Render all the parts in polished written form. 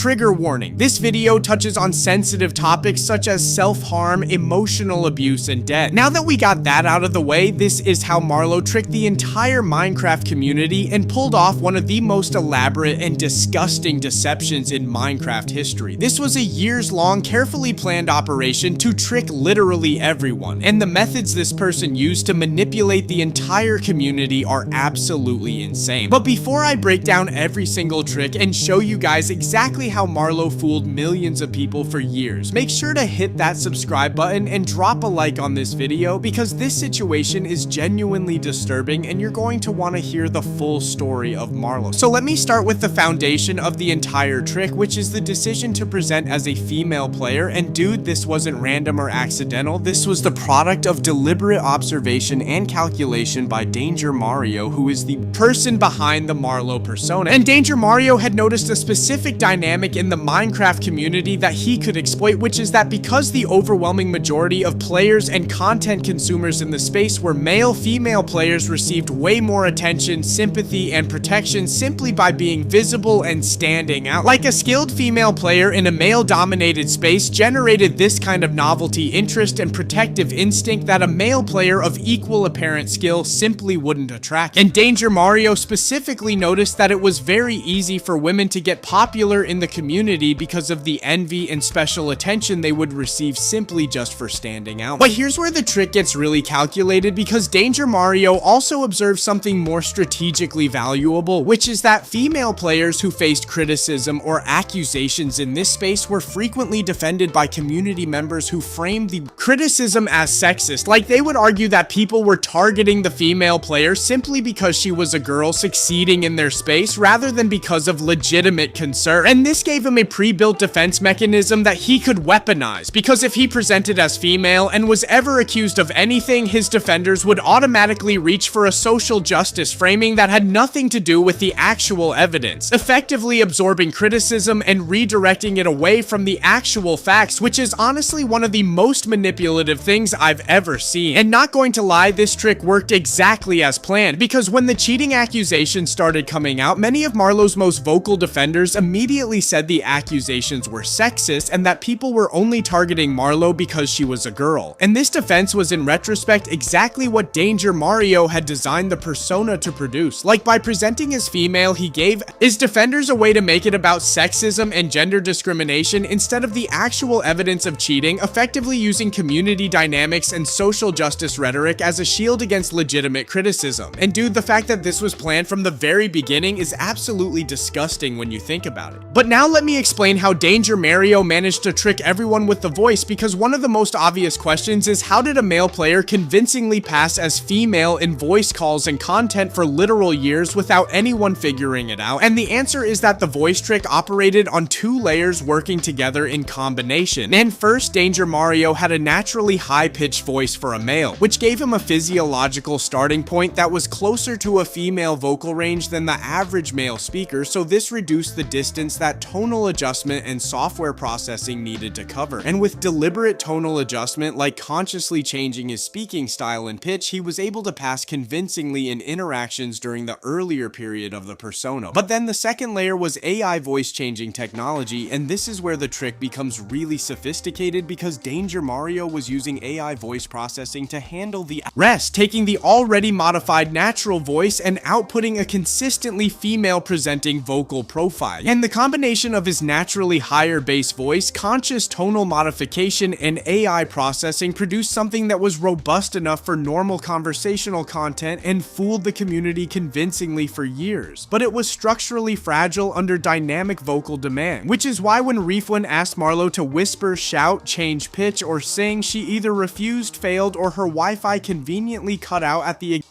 trigger warning. This video touches on sensitive topics such as self-harm, emotional abuse, and death. Now that we got that out of the way, this is how Marlow tricked the entire Minecraft community and pulled off one of the most elaborate and disgusting deceptions in Minecraft history. This was a years-long, carefully planned operation to trick literally everyone, and the methods this person used to manipulate the entire community are absolutely insane. But before I break down every single trick and show you guys exactly how Marlow fooled millions of people for years, make sure to hit that subscribe button and drop a like on this video, because this situation is genuinely disturbing and you're going to want to hear the full story of Marlow. So let me start with the foundation of the entire trick, which is the decision to present as a female player. And dude, this wasn't random or accidental. This was the product of deliberate observation and calculation by DangerMario, who is the person behind the Marlow persona. And DangerMario had noticed a specific dynamic in the Minecraft community that he could exploit, which is that because the overwhelming majority of players and content consumers in the space were male, female players received way more attention, sympathy, and protection simply by being visible and standing out. Like a skilled female player in a male-dominated space generated this kind of novelty, interest, and protective instinct that a male player of equal apparent skill simply wouldn't attract. And DangerMario specifically noticed that it was very easy for women to get popular in the community because of the envy and special attention they would receive simply just for standing out. But here's where the trick gets really calculated, because DangerMario also observed something more strategically valuable, which is that female players who faced criticism or accusations in this space were frequently defended by community members who framed the criticism as sexist. Like, they would argue that people were targeting the female player simply because she was a girl succeeding in their space rather than because of legitimate concern. And this gave him a pre-built defense mechanism that he could weaponize, because if he presented as female and was ever accused of anything, his defenders would automatically reach for a social justice framing that had nothing to do with the actual evidence, effectively absorbing criticism and redirecting it away from the actual facts, which is honestly one of the most manipulative things I've ever seen. And not going to lie, this trick worked exactly as planned, because when the cheating accusations started coming out, many of Marlow's most vocal defenders immediately said the accusations were sexist and that people were only targeting Marlow because she was a girl. And this defense was in retrospect exactly what DangerMario had designed the persona to produce. Like, by presenting as female, he gave his defenders a way to make it about sexism and gender discrimination instead of the actual evidence of cheating, effectively using community dynamics and social justice rhetoric as a shield against legitimate criticism. And dude, the fact that this was planned from the very beginning is absolutely disgusting when you think about it. But now let me explain how DangerMario managed to trick everyone with the voice, because one of the most obvious questions is, how did a male player convincingly pass as female in voice calls and content for literal years without anyone figuring it out? And the answer is that the voice trick operated on two layers working together in combination. And first, DangerMario had a naturally high-pitched voice for a male, which gave him a physiological starting point that was closer to a female vocal range than the average male speaker, so this reduced the distance that tonal adjustment and software processing needed to cover. And with deliberate tonal adjustment, like consciously changing his speaking style and pitch, he was able to pass convincingly in interactions during the earlier period of the persona. But then the second layer was AI voice changing technology, and this is where the trick becomes really sophisticated, because DangerMario was using AI voice processing to handle the rest, taking the already modified natural voice and outputting a consistently female presenting vocal profile. And the combination of his naturally higher bass voice, conscious tonal modification, and AI processing produced something that was robust enough for normal conversational content and fooled the community convincingly for years. But it was structurally fragile under dynamic vocal demand, which is why when Refwin asked Marlow to whisper, shout, change pitch, or sing, she either refused, failed, or her Wi-Fi conveniently cut out at the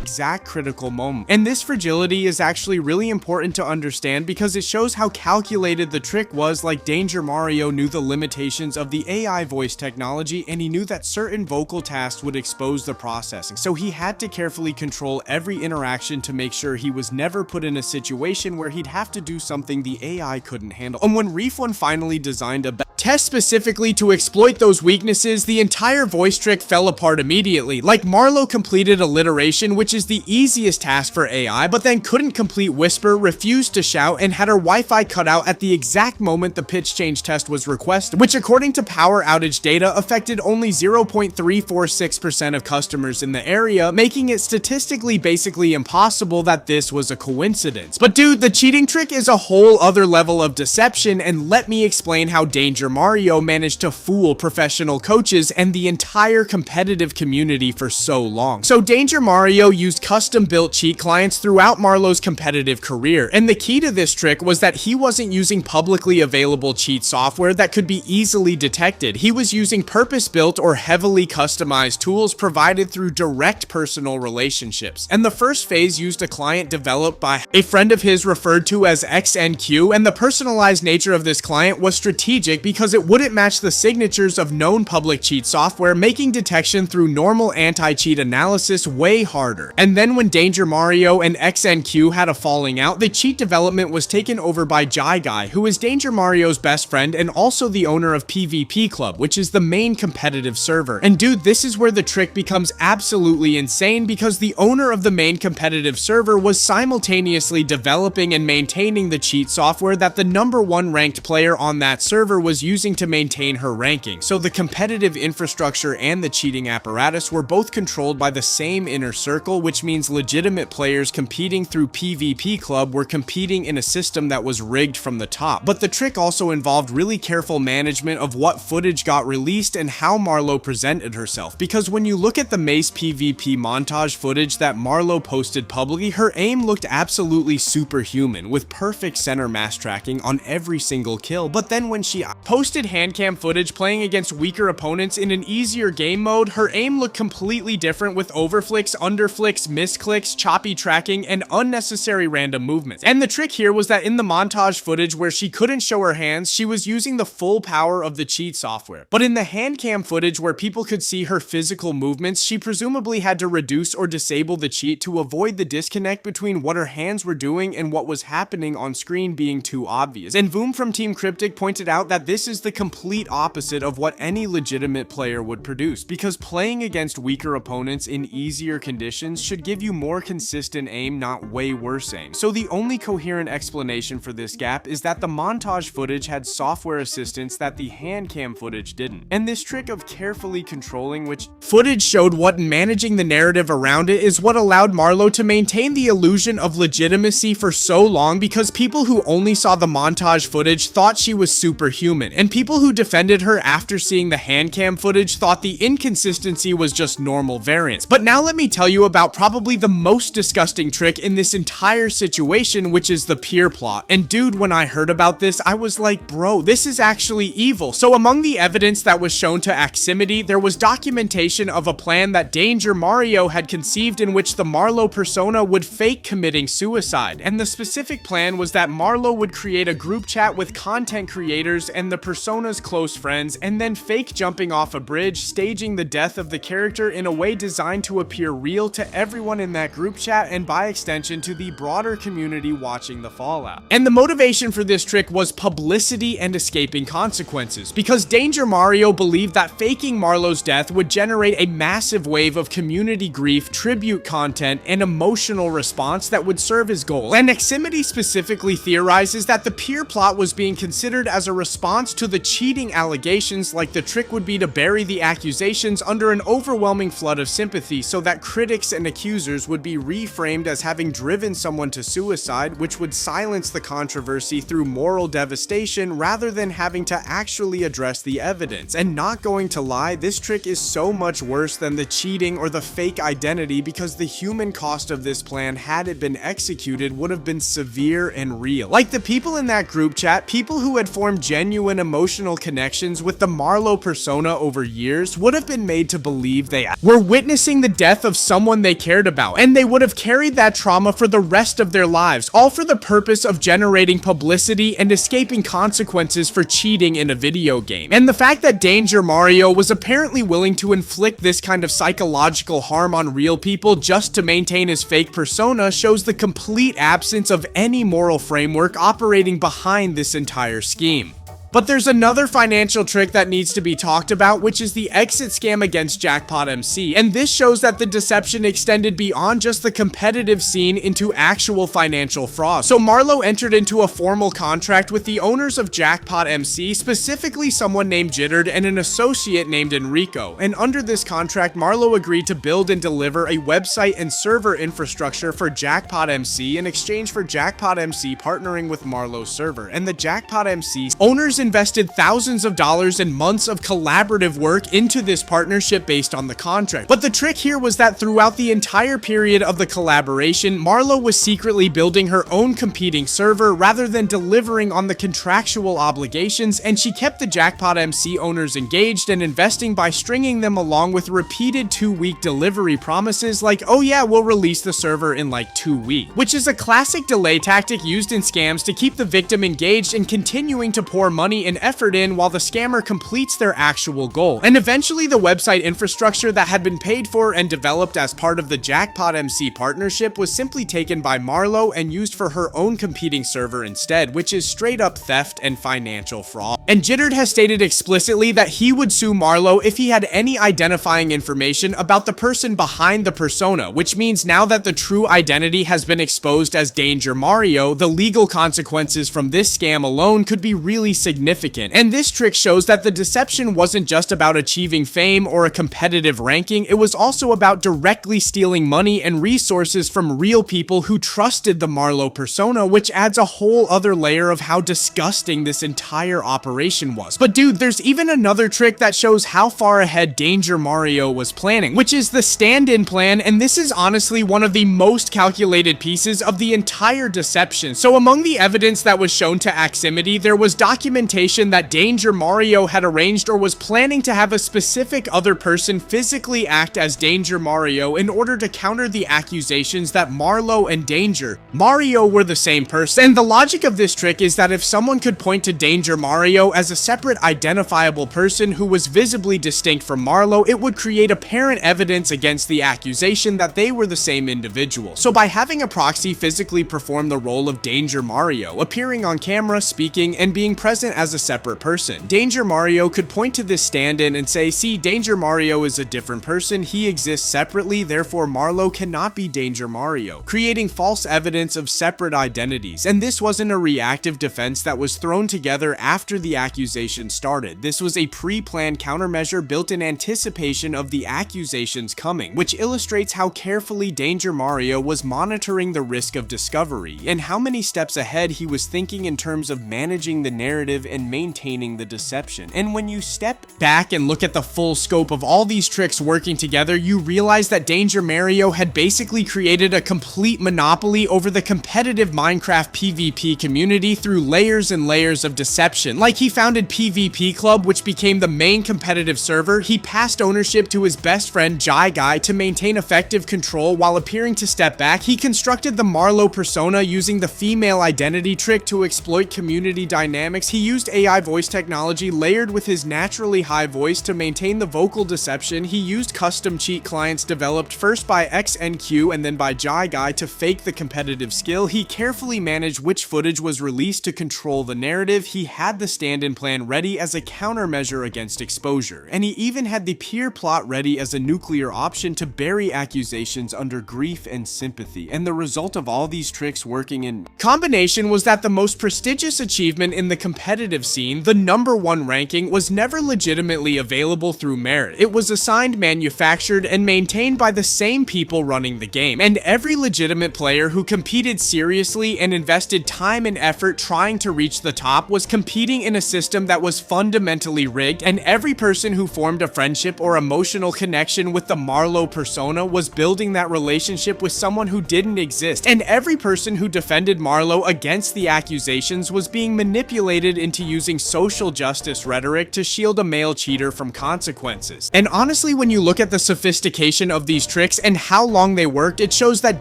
exact critical moment. And this fragility is actually really important to understand, because it shows how calculated the trick was. Like, DangerMario knew the limitations of the AI voice technology, and he knew that certain vocal tasks would expose the processing, so he had to carefully control every interaction to make sure he was never put in a situation where he'd have to do something the AI couldn't handle. And when Refwin finally designed a test specifically to exploit those weaknesses, the entire voice trick fell apart immediately. Like, Marlow completed alliteration, which is the easiest task for AI, but then couldn't complete whisper, refused to shout, and had her Wi-Fi cut out at the exact moment the pitch change test was requested, which according to power outage data affected only 0.346% of customers in the area, making it statistically basically impossible that this was a coincidence. But dude, the cheating trick is a whole other level of deception, and let me explain how DangerMario managed to fool professional coaches and the entire competitive community for so long. So DangerMario used custom-built cheat clients throughout Marlow's competitive career, and the key to this trick was that he wasn't using publicly available cheat software that could be easily detected. He was using purpose-built or heavily customized tools provided through direct personal relationships. And the first phase used a client developed by a friend of his referred to as XNQ, and the personalized nature of this client was strategic because it wouldn't match the signatures of known public cheat software, making detection through normal anti-cheat analysis way harder. And then when DangerMario and XNQ had a falling out, the cheat development was taken over by Jai Guy, who is DangerMario's best friend and also the owner of PvP Club, which is the main competitive server. And dude, this is where the trick becomes absolutely insane, because the owner of the main competitive server was simultaneously developing and maintaining the cheat software that the #1 ranked player on that server was using to maintain her ranking. So the competitive infrastructure and the cheating apparatus were both controlled by the same inner circle, which means legitimate players competing through PvP Club were competing in a system that was rigged from the top. But the trick also involved really careful management of what footage got released and how Marlow presented herself, because when you look at the Mace PvP montage footage that Marlow posted publicly, her aim looked absolutely superhuman, with perfect center mass tracking on every single kill. But then when she posted handcam footage playing against weaker opponents in an easier game mode, her aim looked completely different, with overflicks, underflicks, misclicks, choppy tracking, and unnecessary random movements. And the trick here was that in the montage footage where she couldn't show her hands, she was using the full power of the cheat software. But in the handcam footage where people could see her physical movements, she presumably had to reduce or disable the cheat to avoid the disconnect between what her hands were doing and what was happening on screen being too obvious. And Voom from Team Cryptic pointed out that this is the complete opposite of what any legitimate player would produce, because playing against weaker opponents in easier conditions should give you more consistent aim, not way worse aim. So the only coherent explanation for this gap is that the montage footage had software assistance that the handcam footage didn't. And this trick of carefully controlling which footage showed what and managing the narrative around it is what allowed Marlow to maintain the illusion of legitimacy for so long, because people who only saw the montage footage thought she was superhuman, and people who defended her after seeing the handcam footage thought the inconsistency was just normal variance. But now let me tell you about probably the most disgusting trick in this entire situation, which is the peer plot. And dude, when I heard about this, I was like, bro, this is actually evil. So among the evidence that was shown to Aximity, there was documentation of a plan that DangerMario had conceived in which the Marlow persona would fake committing suicide. And the specific plan was that Marlow would create a group chat with content creators and the persona's close friends, and then fake jumping off a bridge, staging the death of the character in a way designed to appear real to everyone in that group chat, and by extension to the broader community watching the fallout. And the motivation for this trick was publicity and escaping consequences, because DangerMario believed that faking Marlow's death would generate a massive wave of community grief, tribute content, and emotional response that would serve his goal. And Aximity specifically theorizes that the peer plot was being considered as a response to the cheating allegations, like the trick would be to bury the accusations under an overwhelming flood of sympathy so that critics and accusers would be reframed as having driven someone to suicide, which would silence the controversy through moral devastation rather than having to actually address the evidence. And not going to lie, this trick is so much worse than the cheating or the fake identity, because the human cost of this plan, had it been executed, would have been severe and real. Like the people in that group chat, people who had formed genuine emotional connections with the Marlow persona over years, would have been made to believe they were witnessing the death of someone they cared about, and they would have carried that trauma for the rest of their lives, all for the purpose of generating publicity and escaping consequences for cheating in a video game. And the fact that DangerMario was apparently willing to inflict this kind of psychological harm on real people just to maintain his fake persona shows the complete absence of any moral framework operating behind this entire scheme. But there's another financial trick that needs to be talked about, which is the exit scam against Jackpot MC, and this shows that the deception extended beyond just the competitive scene into actual financial fraud. So Marlow entered into a formal contract with the owners of Jackpot MC, specifically someone named Jittered and an associate named Enrico, and under this contract, Marlow agreed to build and deliver a website and server infrastructure for Jackpot MC in exchange for Jackpot MC partnering with Marlow's server, and the Jackpot MC owners invested thousands of dollars and months of collaborative work into this partnership based on the contract. But the trick here was that throughout the entire period of the collaboration, Marlow was secretly building her own competing server rather than delivering on the contractual obligations, and she kept the Jackpot MC owners engaged and investing by stringing them along with repeated 2-week delivery promises like, oh yeah, we'll release the server in like 2 weeks, which is a classic delay tactic used in scams to keep the victim engaged and continuing to pour money and effort in while the scammer completes their actual goal. And eventually the website infrastructure that had been paid for and developed as part of the Jackpot MC partnership was simply taken by Marlow and used for her own competing server instead, which is straight up theft and financial fraud. And Jittered has stated explicitly that he would sue Marlow if he had any identifying information about the person behind the persona, which means now that the true identity has been exposed as DangerMario, the legal consequences from this scam alone could be really significant. And this trick shows that the deception wasn't just about achieving fame or a competitive ranking, it was also about directly stealing money and resources from real people who trusted the Marlow persona, which adds a whole other layer of how disgusting this entire operation was. But dude, there's even another trick that shows how far ahead DangerMario was planning, which is the stand-in plan, and this is honestly one of the most calculated pieces of the entire deception. So among the evidence that was shown to Aximity, there was documentation that DangerMario had arranged or was planning to have a specific other person physically act as DangerMario in order to counter the accusations that Marlow and DangerMario were the same person. And the logic of this trick is that if someone could point to DangerMario as a separate identifiable person who was visibly distinct from Marlow, it would create apparent evidence against the accusation that they were the same individual. So by having a proxy physically perform the role of DangerMario, appearing on camera, speaking, and being present as a separate person, DangerMario could point to this stand-in and say, see, DangerMario is a different person, he exists separately, therefore Marlow cannot be DangerMario, creating false evidence of separate identities. And this wasn't a reactive defense that was thrown together after the accusation started. This was a pre-planned countermeasure built in anticipation of the accusations coming, which illustrates how carefully DangerMario was monitoring the risk of discovery, and how many steps ahead he was thinking in terms of managing the narrative and maintaining the deception. And when you step back and look at the full scope of all these tricks working together, you realize that DangerMario had basically created a complete monopoly over the competitive Minecraft PvP community through layers and layers of deception. Like, he founded PvP Club, which became the main competitive server. He passed ownership to his best friend Jai Guy to maintain effective control while appearing to step back. He constructed the Marlow persona using the female identity trick to exploit community dynamics. He used AI voice technology layered with his naturally high voice to maintain the vocal deception. He used custom cheat clients developed first by XNQ and then by Jai Guy to fake the competitive skill. He carefully managed which footage was released to control the narrative. He had the stand-in plan ready as a countermeasure against exposure, and he even had the peer plot ready as a nuclear option to bury accusations under grief and sympathy. And the result of all these tricks working in combination was that the most prestigious achievement in the competitive scene, the #1 ranking, was never legitimately available through merit. It was assigned, manufactured, and maintained by the same people running the game, and every legitimate player who competed seriously and invested time and effort trying to reach the top was competing in a system that was fundamentally rigged, and every person who formed a friendship or emotional connection with the Marlow persona was building that relationship with someone who didn't exist, and every person who defended Marlow against the accusations was being manipulated into using social justice rhetoric to shield a male cheater from consequences. And honestly, when you look at the sophistication of these tricks and how long they worked, it shows that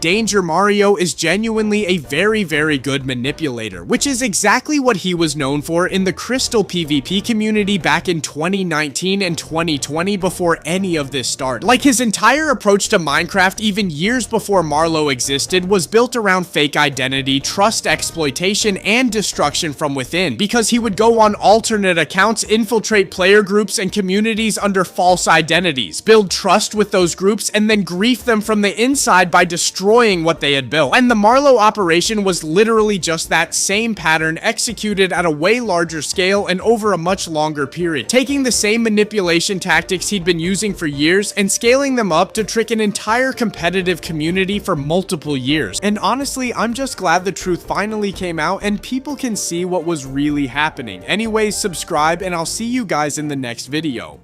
DangerMario is genuinely a very, very good manipulator, which is exactly what he was known for in the Crystal PvP community back in 2019 and 2020 before any of this started. Like, his entire approach to Minecraft, even years before Marlow existed, was built around fake identity, trust exploitation, and destruction from within, because he would go on alternate accounts, infiltrate player groups and communities under false identities, build trust with those groups, and then grief them from the inside by destroying what they had built. And the Marlow operation was literally just that same pattern executed at a way larger scale and over a much longer period, taking the same manipulation tactics he'd been using for years and scaling them up to trick an entire competitive community for multiple years. And honestly, I'm just glad the truth finally came out and people can see what was really happening. Anyways, subscribe and I'll see you guys in the next video.